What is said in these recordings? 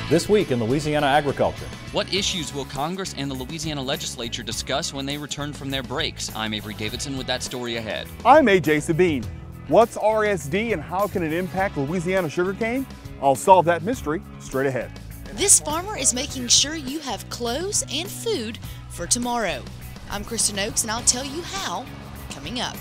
This week in Louisiana agriculture. What issues will Congress and the Louisiana legislature discuss when they return from their breaks? I'm Avery Davidson with that story ahead. I'm AJ Sabine. What's RSD and how can it impact Louisiana sugarcane? I'll solve that mystery straight ahead. This farmer is making sure you have clothes and food for tomorrow. I'm Kristen Oakes and I'll tell you how coming up.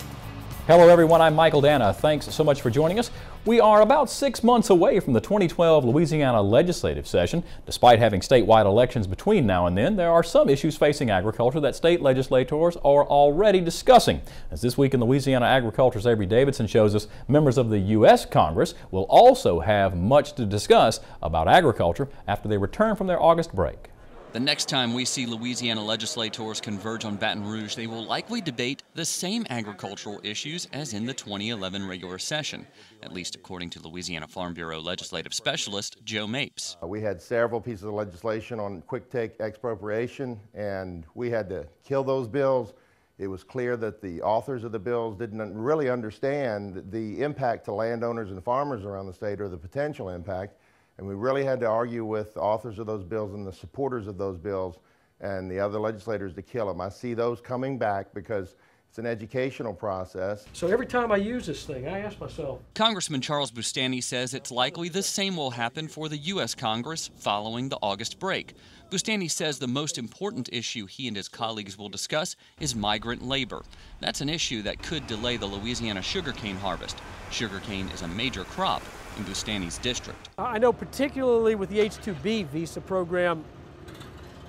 Hello everyone, I'm Michael Dana. Thanks so much for joining us. We are about 6 months away from the 2012 Louisiana legislative session. Despite having statewide elections between now and then, there are some issues facing agriculture that state legislators are already discussing. As This Week in Louisiana Agriculture's Avery Davidson shows us, members of the U.S. Congress will also have much to discuss about agriculture after they return from their August break. The next time we see Louisiana legislators converge on Baton Rouge, they will likely debate the same agricultural issues as in the 2011 regular session, at least according to Louisiana Farm Bureau legislative specialist Joe Mapes. We had several pieces of legislation on quick-take expropriation, and we had to kill those bills. It was clear that the authors of the bills didn't really understand the impact to landowners and farmers around the state, or the potential impact. And we really had to argue with the authors of those bills and the supporters of those bills and the other legislators to kill them. I see those coming back because it's an educational process. So every time I use this thing, I ask myself. Congressman Charles Bustani says it's likely the same will happen for the U.S. Congress following the August break. Bustani says the most important issue he and his colleagues will discuss is migrant labor. That's an issue that could delay the Louisiana sugarcane harvest. Sugarcane is a major crop in Bustani's district. I know particularly with the H-2B visa program,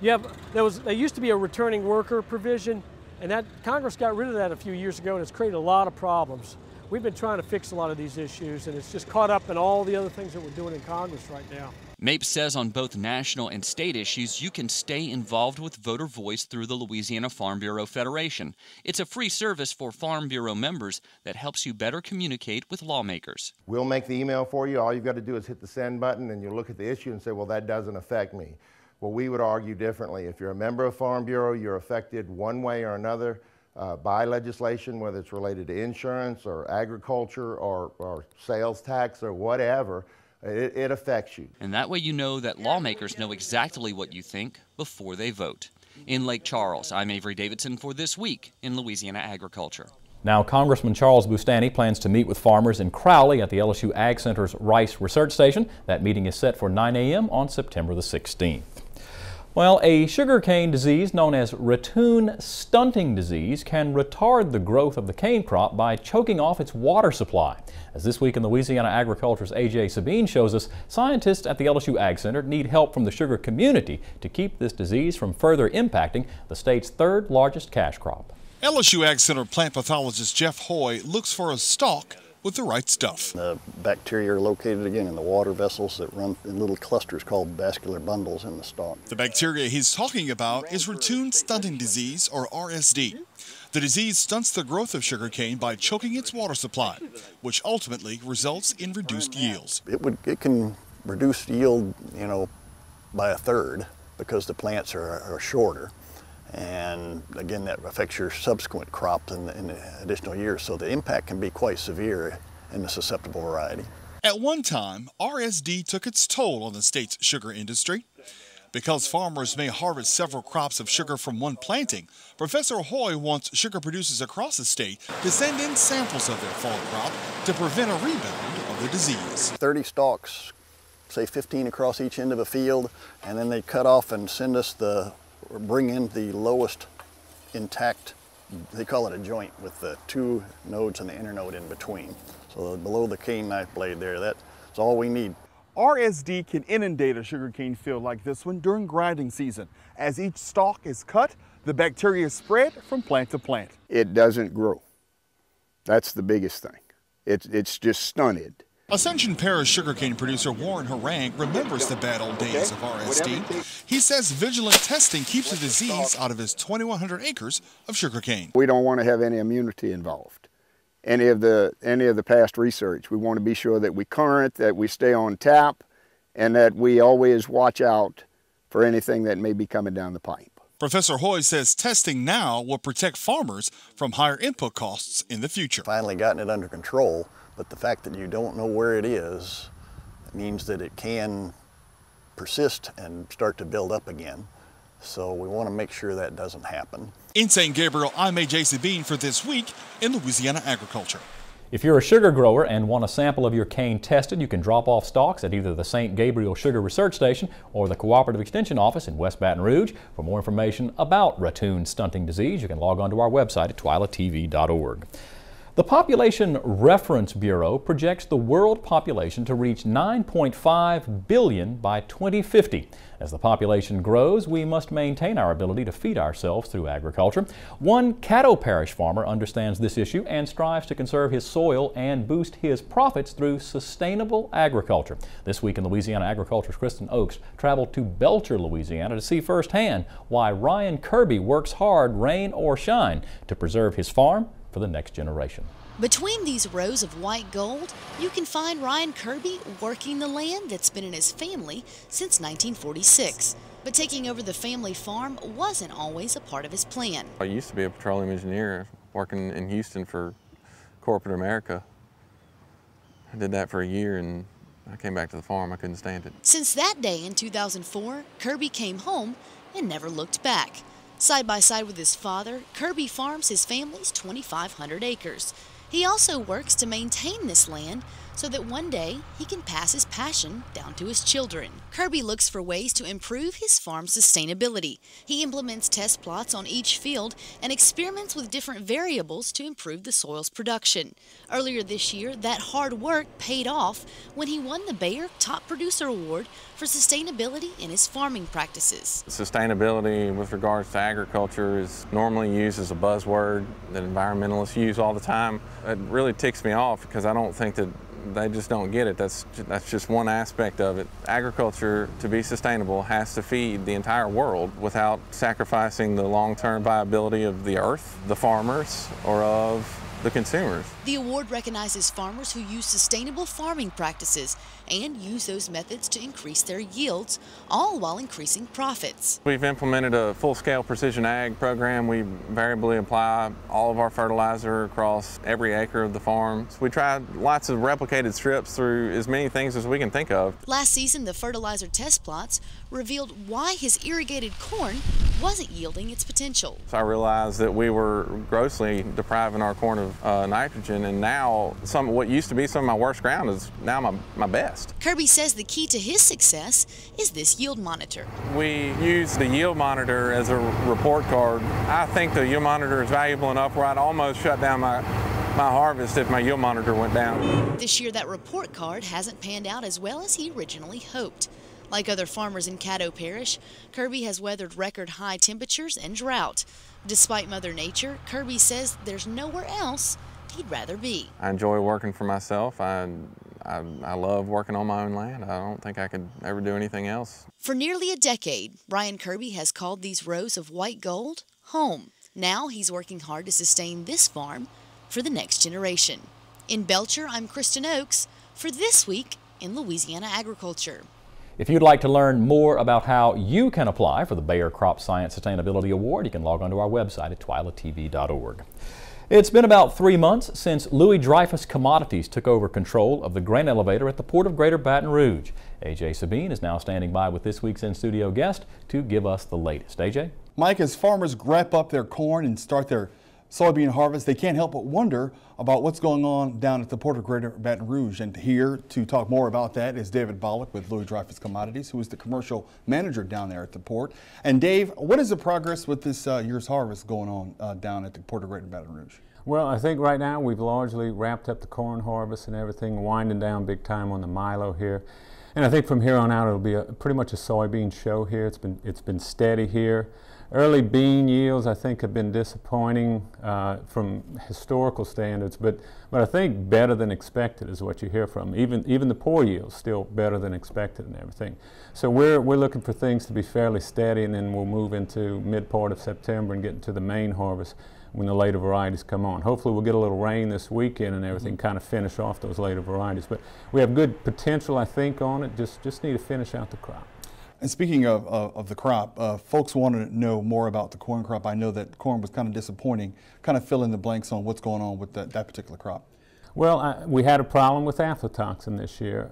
there used to be a returning worker provision, and that Congress got rid of that a few years ago, and it's created a lot of problems. We've been trying to fix a lot of these issues, and it's just caught up in all the other things that we're doing in Congress right now. Mapes says on both national and state issues, you can stay involved with voter voice through the Louisiana Farm Bureau Federation. It's a free service for Farm Bureau members that helps you better communicate with lawmakers. We'll make the email for you. All you've got to do is hit the send button, and you'll look at the issue and say, well, that doesn't affect me. Well, we would argue differently. If you're a member of Farm Bureau, you're affected one way or another by legislation, whether it's related to insurance or agriculture or sales tax or whatever. It affects you. And that way you know that lawmakers know exactly what you think before they vote. In Lake Charles, I'm Avery Davidson for This Week in Louisiana Agriculture. Now, Congressman Charles Bustani plans to meet with farmers in Crowley at the LSU Ag Center's Rice Research Station. That meeting is set for 9 a.m. on September the 16th. Well, a sugarcane disease known as ratoon stunting disease can retard the growth of the cane crop by choking off its water supply. As This Week in Louisiana Agriculture's AJ Sabine shows us, scientists at the LSU Ag Center need help from the sugar community to keep this disease from further impacting the state's third largest cash crop. LSU Ag Center plant pathologist Jeff Hoy looks for a stalk with the right stuff. The bacteria are located again in the water vessels that run in little clusters called vascular bundles in the stalk. The bacteria he's talking about is ratoon stunting disease, or RSD. The disease stunts the growth of sugarcane by choking its water supply, which ultimately results in reduced yields. It can reduce yield, by a third because the plants are shorter. And again, that affects your subsequent crops in the additional years. So the impact can be quite severe in the susceptible variety. At one time, RSD took its toll on the state's sugar industry. Because farmers may harvest several crops of sugar from one planting, Professor Hoy wants sugar producers across the state to send in samples of their fall crop to prevent a rebound of the disease. 30 stalks, say 15 across each end of a field, and then they cut off and send us bring in the lowest intact, they call it a joint, with the two nodes and the inner node in between. So below the cane knife blade there, that's all we need. RSD can inundate a sugarcane field like this one during grinding season. As each stalk is cut, the bacteria spread from plant to plant. It doesn't grow. That's the biggest thing. It's just stunted. Ascension Parish sugarcane producer Warren Harang remembers the bad old days of RSD. He says vigilant testing keeps the disease out of his 2,100 acres of sugarcane. We don't want to have any immunity involved. Any of the past research. We want to be sure that we current, that we stay on tap, and that we always watch out for anything that may be coming down the pipe. Professor Hoy says testing now will protect farmers from higher input costs in the future. Finally gotten it under control, but the fact that you don't know where it is means that it can persist and start to build up again. So we want to make sure that doesn't happen. In St. Gabriel, I'm A.J. Sabine for This Week in Louisiana Agriculture. If you're a sugar grower and want a sample of your cane tested, you can drop off stalks at either the St. Gabriel Sugar Research Station or the Cooperative Extension Office in West Baton Rouge. For more information about ratoon stunting disease, you can log on to our website at twilatv.org. The Population Reference Bureau projects the world population to reach 9.5 billion by 2050. As the population grows, we must maintain our ability to feed ourselves through agriculture. One Caddo Parish farmer understands this issue and strives to conserve his soil and boost his profits through sustainable agriculture. This week in Louisiana Agriculture's Kristen Oakes traveled to Belcher, Louisiana to see firsthand why Ryan Kirby works hard, rain or shine, to preserve his farm for the next generation. Between these rows of white gold, you can find Ryan Kirby working the land that's been in his family since 1946. But taking over the family farm wasn't always a part of his plan. I used to be a petroleum engineer working in Houston for corporate America. I did that for a year and I came back to the farm. I couldn't stand it. Since that day in 2004, Kirby came home and never looked back. Side by side with his father, Kirby farms his family's 2,500 acres. He also works to maintain this land so that one day he can pass his passion down to his children. Kirby looks for ways to improve his farm's sustainability. He implements test plots on each field and experiments with different variables to improve the soil's production. Earlier this year, that hard work paid off when he won the Bayer Top Producer Award for sustainability in his farming practices. Sustainability with regards to agriculture is normally used as a buzzword that environmentalists use all the time. It really ticks me off because I don't think that they just don't get it. That's just one aspect of it. Agriculture, to be sustainable, has to feed the entire world without sacrificing the long-term viability of the earth, the farmers, or of the consumers. The award recognizes farmers who use sustainable farming practices and use those methods to increase their yields, all while increasing profits. We've implemented a full-scale precision ag program. We variably apply all of our fertilizer across every acre of the farm. So we tried lots of replicated strips through as many things as we can think of. Last season, the fertilizer test plots revealed why his irrigated corn wasn't yielding its potential. So I realized that we were grossly depriving our corn of nitrogen, and now what used to be some of my worst ground is now my best. Kirby says the key to his success is this yield monitor. We use the yield monitor as a report card. I think the yield monitor is valuable enough where I'd almost shut down my harvest if my yield monitor went down. This year, that report card hasn't panned out as well as he originally hoped. Like other farmers in Caddo Parish, Kirby has weathered record high temperatures and drought. Despite Mother Nature, Kirby says there's nowhere else he'd rather be. I enjoy working for myself. I love working on my own land. I don't think I could ever do anything else. For nearly a decade, Ryan Kirby has called these rows of white gold home. Now he's working hard to sustain this farm for the next generation. In Belcher, I'm Kristen Oakes for This Week in Louisiana Agriculture. If you'd like to learn more about how you can apply for the Bayer Crop Science Sustainability Award, you can log on to our website at twilatv.org. It's been about 3 months since Louis Dreyfus Commodities took over control of the grain elevator at the Port of Greater Baton Rouge. A.J. Sabine is now standing by with this week's in-studio guest to give us the latest. A.J.? Mike, as farmers wrap up their corn and start their soybean harvest, they can't help but wonder about what's going on down at the Port of Greater Baton Rouge. And here to talk more about that is David Bollock with Louis Dreyfus Commodities, who is the commercial manager down there at the port. And Dave, what is the progress with this year's harvest going on down at the Port of Greater Baton Rouge? Well, I think right now we've largely wrapped up the corn harvest and everything, winding down big time on the milo here. And I think from here on out it'll be pretty much a soybean show here. It's been steady here. Early bean yields, I think, have been disappointing from historical standards, but I think better than expected is what you hear from. Even the poor yields still better than expected and everything. So we're looking for things to be fairly steady, and then we'll move into mid part of September and get into the main harvest when the later varieties come on. Hopefully we'll get a little rain this weekend and everything, kind of finish off those later varieties. But we have good potential, I think, on it. Just need to finish out the crop. And speaking of the crop, folks want to know more about the corn crop. I know that corn was kind of disappointing. Kind of fill in the blanks on what's going on with that particular crop. Well, we had a problem with aflatoxin this year.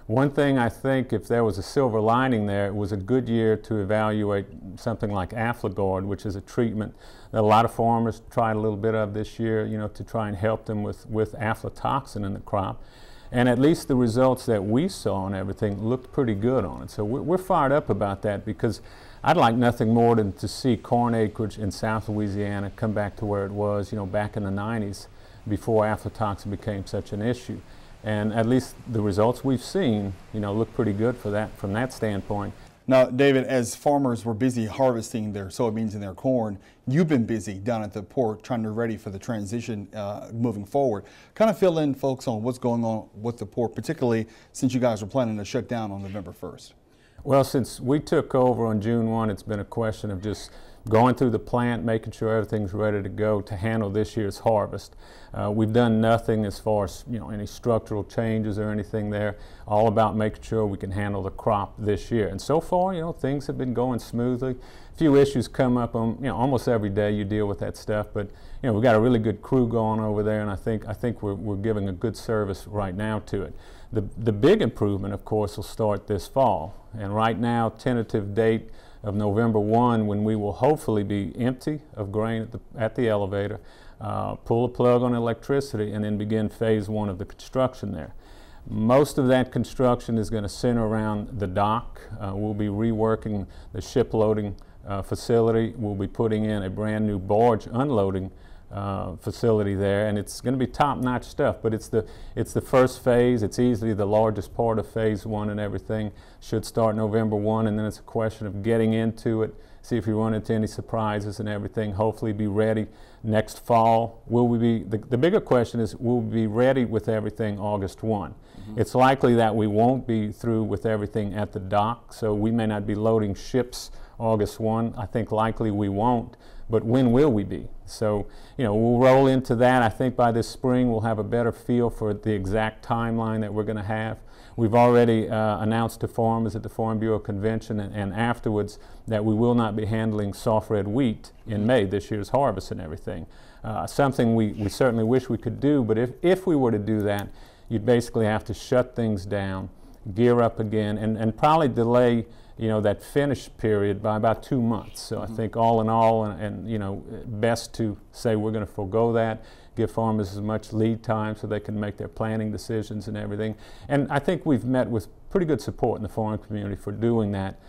One thing I think, if there was a silver lining there, it was a good year to evaluate something like Afligord, which is a treatment that a lot of farmers tried a little bit of this year, you know, to try and help them with aflatoxin in the crop. And at least the results that we saw and everything looked pretty good on it. So we're fired up about that, because I'd like nothing more than to see corn acreage in South Louisiana come back to where it was, you know, back in the 90s before aflatoxin became such an issue. And at least the results we've seen, you know, look pretty good for that, from that standpoint. Now, David, as farmers were busy harvesting their soybeans and their corn, you've been busy down at the port trying to ready for the transition moving forward. Kind of fill in, folks, on what's going on with the port, particularly since you guys are planning to shut down on November 1st. Well, since we took over on June 1, it's been a question of just going through the plant, making sure everything's ready to go to handle this year's harvest. We've done nothing as far as, you know, any structural changes or anything there. All about making sure we can handle the crop this year. And so far, you know, things have been going smoothly. A few issues come up on, you know, almost every day you deal with that stuff, but you know, we've got a really good crew going over there, and I think we're giving a good service right now to it. The big improvement, of course, will start this fall, and right now, tentative date of November 1, when we will hopefully be empty of grain at the elevator, pull a plug on electricity, and then begin phase 1 of the construction there. Most of that construction is going to center around the dock. We'll be reworking the ship loading facility. We'll be putting in a brand new barge unloading facility there, and it's going to be top-notch stuff, but it's the first phase. It's easily the largest part of phase 1, and everything should start November 1, and then it's a question of getting into it, see if we run into any surprises and everything, hopefully be ready next fall. Will we be, the bigger question is, will we be ready with everything August 1? It's likely that we won't be through with everything at the dock, so we may not be loading ships August 1. I think likely we won't, but when will we be? So, you know, we'll roll into that. I think by this spring we'll have a better feel for the exact timeline that we're going to have. We've already announced to farmers at the Farm Bureau Convention and afterwards that we will not be handling soft red wheat in May, this year's harvest and everything. Something we certainly wish we could do, but if we were to do that, you'd basically have to shut things down, gear up again, and probably delay, you know, that finish period by about 2 months. So I think all in all, and you know, best to say we're going to forego that, give farmers as much lead time so they can make their planning decisions and everything. And I think we've met with pretty good support in the farm community for doing that,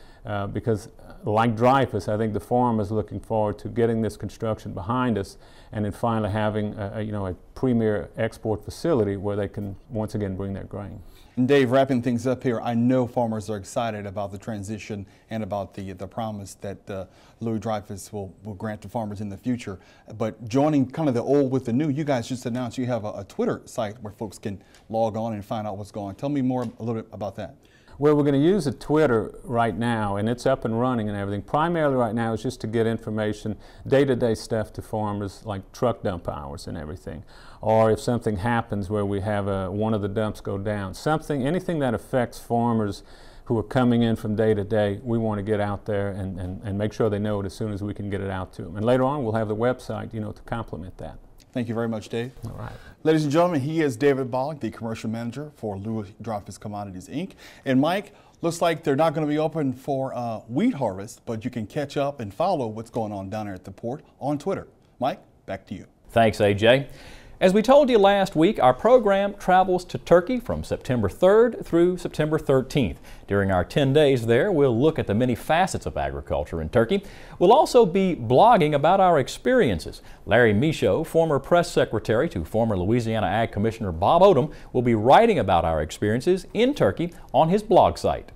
because like Dreyfus, I think the farm is looking forward to getting this construction behind us and then finally having you know, a premier export facility where they can once again bring their grain. And Dave, wrapping things up here, I know farmers are excited about the transition and about the promise that Louis Dreyfus will grant to farmers in the future. But joining kind of the old with the new, you guys just announced you have a Twitter site where folks can log on and find out what's going on. Tell me more a little bit about that. Well, we're going to use a Twitter right now, and it's up and running and everything. Primarily right now is just to get information, day-to-day stuff to farmers, like truck dump hours and everything. Or if something happens where we have one of the dumps go down, anything that affects farmers who are coming in from day to day, we want to get out there and make sure they know it as soon as we can get it out to them. And later on, we'll have the website, you know, to complement that. Thank you very much, Dave. All right. Ladies and gentlemen, he is David Bollock, the commercial manager for Louis Dreyfus Commodities, Inc. And Mike, looks like they're not going to be open for wheat harvest, but you can catch up and follow what's going on down there at the port on Twitter. Mike, back to you. Thanks, AJ. As we told you last week, our program travels to Turkey from September 3rd through September 13th. During our 10 days there, we'll look at the many facets of agriculture in Turkey. We'll also be blogging about our experiences. Larry Michaud, former press secretary to former Louisiana Ag Commissioner Bob Odom, will be writing about our experiences in Turkey on his blog site.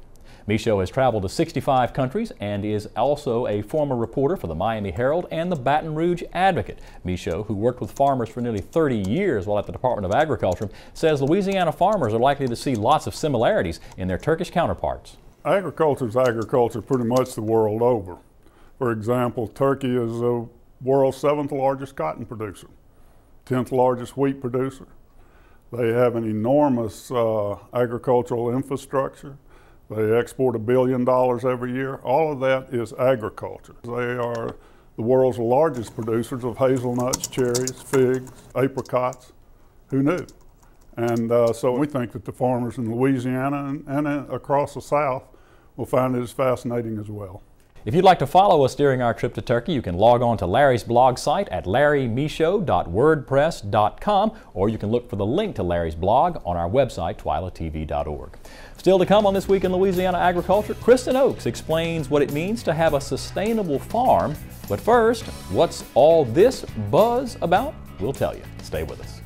Michaud has traveled to 65 countries and is also a former reporter for the Miami Herald and the Baton Rouge Advocate. Michaud, who worked with farmers for nearly 30 years while at the Department of Agriculture, says Louisiana farmers are likely to see lots of similarities in their Turkish counterparts. Agriculture is agriculture pretty much the world over. For example, Turkey is the world's 7th largest cotton producer, 10th largest wheat producer. They have an enormous agricultural infrastructure. They export $1 billion every year. All of that is agriculture. They are the world's largest producers of hazelnuts, cherries, figs, apricots, Who knew? And so we think that the farmers in Louisiana and across the South will find it as fascinating as well. If you'd like to follow us during our trip to Turkey, you can log on to Larry's blog site at larrymisho.wordpress.com, or you can look for the link to Larry's blog on our website, twilatv.org. Still to come on This Week in Louisiana Agriculture, Kristen Oakes explains what it means to have a sustainable farm. But first, what's all this buzz about? We'll tell you. Stay with us.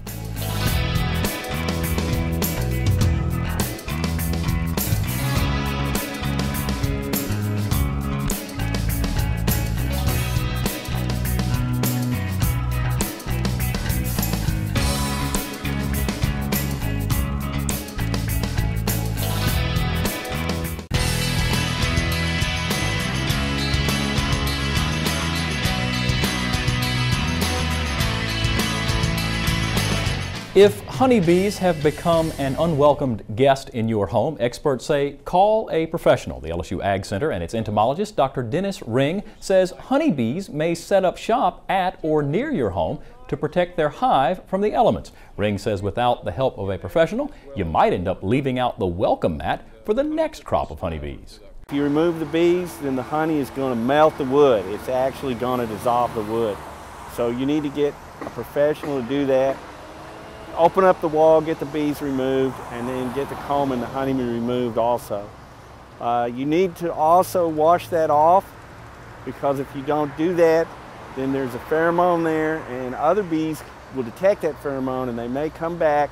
If honeybees have become an unwelcomed guest in your home, experts say call a professional. The LSU Ag Center and its entomologist, Dr. Dennis Ring, says honeybees may set up shop at or near your home to protect their hive from the elements. Ring says without the help of a professional, you might end up leaving out the welcome mat for the next crop of honeybees. If you remove the bees, then the honey is going to melt the wood. It's actually going to dissolve the wood. So you need to get a professional to do that. Open up the wall, get the bees removed, and then get the comb and the honey removed also. You need to also wash that off, because if you don't do that, then there's a pheromone there, and other bees will detect that pheromone, and they may come back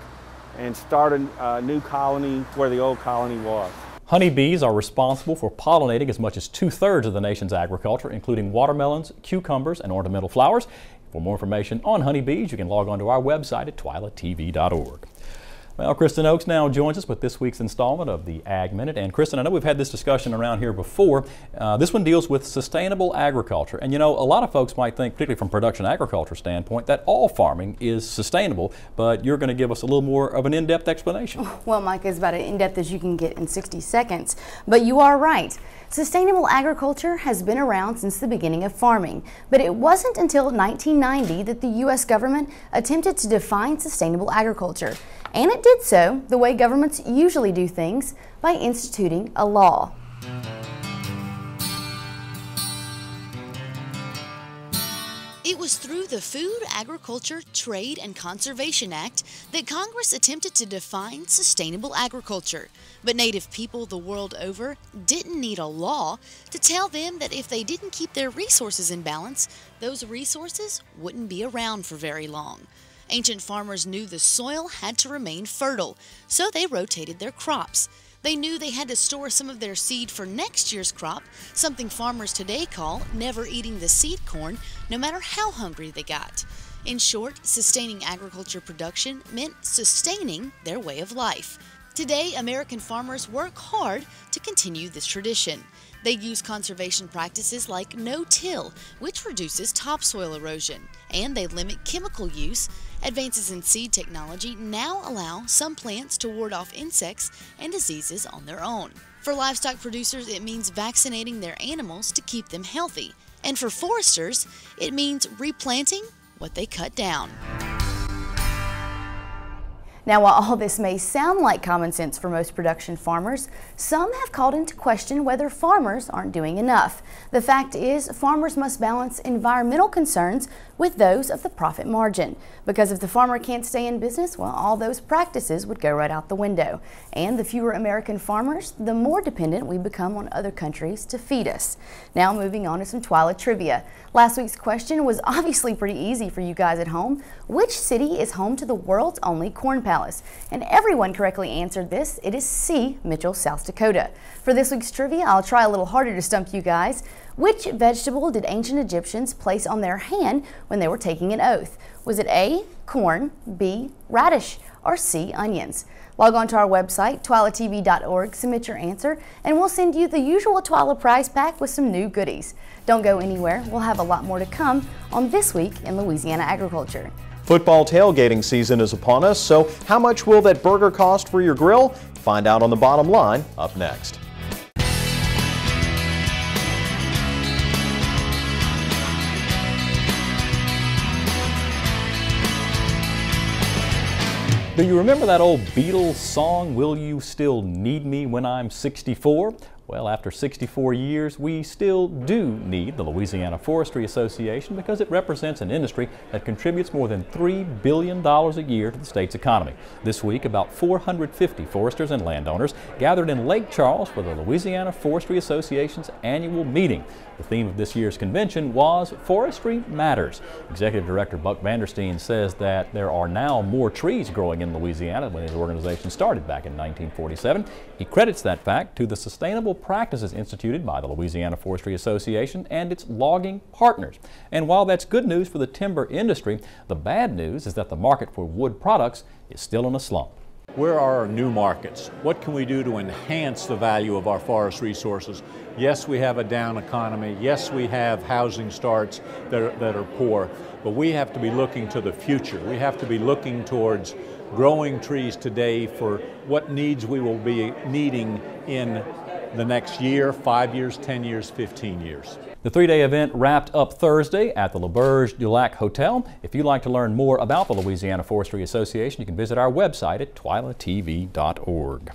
and start a new colony where the old colony was. Honeybees are responsible for pollinating as much as 2/3 of the nation's agriculture, including watermelons, cucumbers, and ornamental flowers. For more information on honeybees, you can log on to our website at twilatv.org. Well, Kristen Oakes now joins us with this week's installment of the Ag Minute. And Kristen, I know we've had this discussion around here before. This one deals with sustainable agriculture. And you know, a lot of folks might think, particularly from production agriculture standpoint, that all farming is sustainable, but you're going to give us a little more of an in-depth explanation. Well, Mike, it's about as in-depth as you can get in 60 seconds. But you are right. Sustainable agriculture has been around since the beginning of farming, but it wasn't until 1990 that the U.S. government attempted to define sustainable agriculture. And it did so the way governments usually do things, by instituting a law. It was through the Food, Agriculture, Trade, and Conservation Act that Congress attempted to define sustainable agriculture. But Native people the world over didn't need a law to tell them that if they didn't keep their resources in balance, those resources wouldn't be around for very long. Ancient farmers knew the soil had to remain fertile, so they rotated their crops. They knew they had to store some of their seed for next year's crop, something farmers today call never eating the seed corn, no matter how hungry they got. In short, sustaining agriculture production meant sustaining their way of life. Today, American farmers work hard to continue this tradition. They use conservation practices like no-till, which reduces topsoil erosion, and they limit chemical use. Advances in seed technology now allow some plants to ward off insects and diseases on their own. For livestock producers, it means vaccinating their animals to keep them healthy. And for foresters, it means replanting what they cut down. Now, while all this may sound like common sense for most production farmers, some have called into question whether farmers aren't doing enough. The fact is, farmers must balance environmental concerns with those of the profit margin. Because if the farmer can't stay in business, well, all those practices would go right out the window. And the fewer American farmers, the more dependent we become on other countries to feed us. Now, moving on to some TWILA trivia. Last week's question was obviously pretty easy for you guys at home. Which city is home to the world's only corn palace? And everyone correctly answered this. It is C, Mitchell, South Dakota. For this week's trivia, I'll try a little harder to stump you guys. Which vegetable did ancient Egyptians place on their hand when they were taking an oath? Was it A, corn, B, radish, or C, onions? Log on to our website, twilatv.org, submit your answer, and we'll send you the usual TWILA prize pack with some new goodies. Don't go anywhere. We'll have a lot more to come on This Week in Louisiana Agriculture. Football tailgating season is upon us, so how much will that burger cost for your grill? Find out on The Bottom Line up next. Do you remember that old Beatles song, Will You Still Need Me When I'm 64? Well, after 64 years, we still do need the Louisiana Forestry Association because it represents an industry that contributes more than $3 billion a year to the state's economy. This week, about 450 foresters and landowners gathered in Lake Charles for the Louisiana Forestry Association's annual meeting. The theme of this year's convention was Forestry Matters. Executive Director Buck Vandersteen says that there are now more trees growing in Louisiana than when his organization started back in 1947. He credits that fact to the sustainable practices instituted by the Louisiana Forestry Association and its logging partners. And while that's good news for the timber industry, the bad news is that the market for wood products is still in a slump. Where are our new markets? What can we do to enhance the value of our forest resources? Yes, we have a down economy. Yes, we have housing starts that are poor, but we have to be looking to the future. We have to be looking towards growing trees today for what needs we will be needing in the next year, 5 years, 10 years, 15 years. The three-day event wrapped up Thursday at the L'Auberge du Lac Hotel. If you'd like to learn more about the Louisiana Forestry Association, you can visit our website at twilatv.org.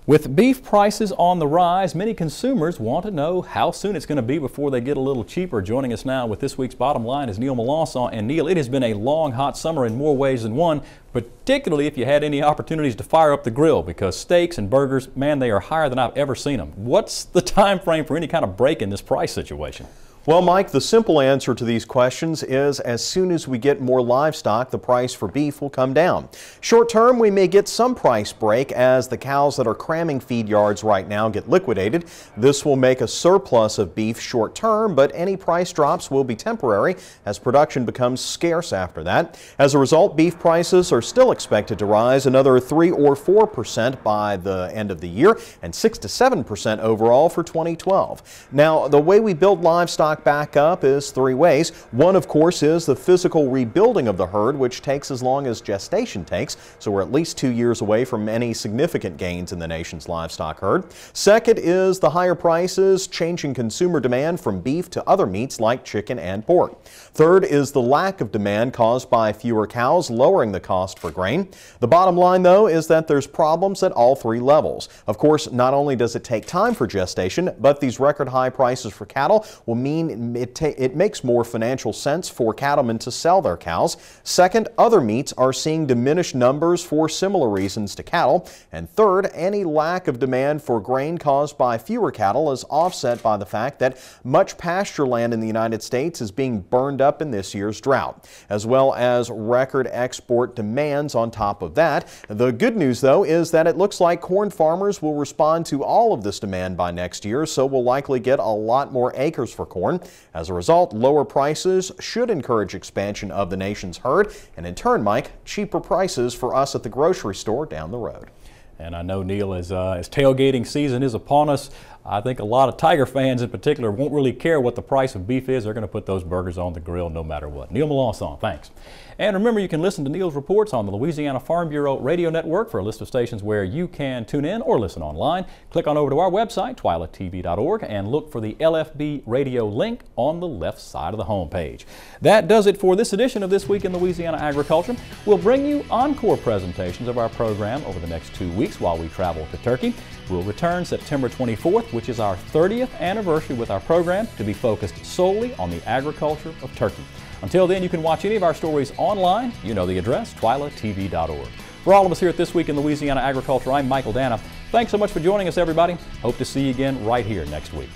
With beef prices on the rise, many consumers want to know how soon it's going to be before they get a little cheaper. Joining us now with this week's Bottom Line is Neil Melanson. And Neil, it has been a long, hot summer in more ways than one, particularly if you had any opportunities to fire up the grill, because steaks and burgers, man, they are higher than I've ever seen them. What's the time frame for any kind of break in this price situation? Well, Mike, the simple answer to these questions is as soon as we get more livestock, the price for beef will come down. Short term, we may get some price break as the cows that are cramming feed yards right now get liquidated. This will make a surplus of beef short term, but any price drops will be temporary as production becomes scarce after that. As a result, beef prices are still expected to rise another 3 or 4% by the end of the year and 6 to 7% overall for 2012. Now, the way we build livestock back up is three ways. One, of course, is the physical rebuilding of the herd, which takes as long as gestation takes, so we're at least 2 years away from any significant gains in the nation's livestock herd. Second is the higher prices changing consumer demand from beef to other meats like chicken and pork. Third is the lack of demand caused by fewer cows, lowering the cost for grain. The bottom line, though, is that there's problems at all three levels. Of course, not only does it take time for gestation, but these record high prices for cattle will mean it makes more financial sense for cattlemen to sell their cows. Second, other meats are seeing diminished numbers for similar reasons to cattle. And third, any lack of demand for grain caused by fewer cattle is offset by the fact that much pasture land in the United States is being burned up in this year's drought, as well as record export demands on top of that. The good news, though, is that it looks like corn farmers will respond to all of this demand by next year, so we'll likely get a lot more acres for corn. As a result, lower prices should encourage expansion of the nation's herd, and in turn, Mike, cheaper prices for us at the grocery store down the road. And I know, Neil, as tailgating season is upon us, I think a lot of Tiger fans in particular won't really care what the price of beef is. They're going to put those burgers on the grill no matter what. Neil Melanson, thanks. And remember, you can listen to Neil's reports on the Louisiana Farm Bureau Radio Network. For a list of stations where you can tune in or listen online, click on over to our website, twilatv.org, and look for the LFB radio link on the left side of the homepage. That does it for this edition of This Week in Louisiana Agriculture. We'll bring you encore presentations of our program over the next 2 weeks while we travel to Turkey. We'll return September 24th, which is our 30th anniversary with our program, to be focused solely on the agriculture of Turkey. Until then, you can watch any of our stories online. You know the address, twilatv.org. For all of us here at This Week in Louisiana Agriculture, I'm Michael Dana. Thanks so much for joining us, everybody. Hope to see you again right here next week.